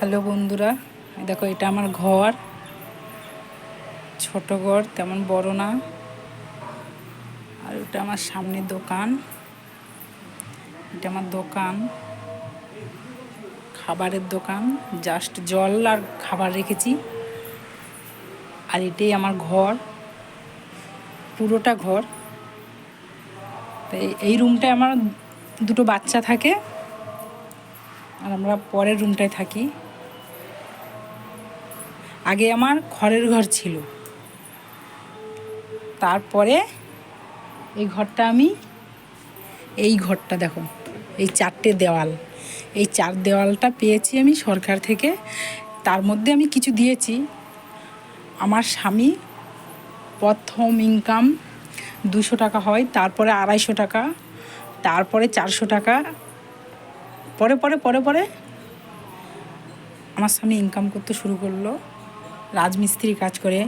Hello বন্ধুরা, এই দেখো এটা আমার ঘর। ছোট ঘর, তেমন বড় না। আর ওটা আমার সামনে দোকান। এটা আমার দোকান, খাবারের দোকান। জাস্ট জল আর খাবার রেখেছি। আর এটাই আমার ঘর, পুরোটা ঘর। তো এই রুমটায় আমার দুটো বাচ্চা থাকে, আর আমরা পরের রুমটায় থাকি। আগে আমার খড়ের ঘর ছিল, তারপরে এই ঘরটা দেখো, এই 4টে দেওয়াল, এই 4 দেওয়ালটা পেয়েছি আমি সরকার থেকে। তার মধ্যে আমি কিছু দিয়েছি। আমার স্বামী প্রথম ইনকাম 200 টাকা হয়, তারপরে 250 টাকা, তারপরে 400 টাকা। পরে পরে পরে পরে আমার স্বামী ইনকাম করতে শুরু করলো, রাজমিস্ত্রি কাজ করে।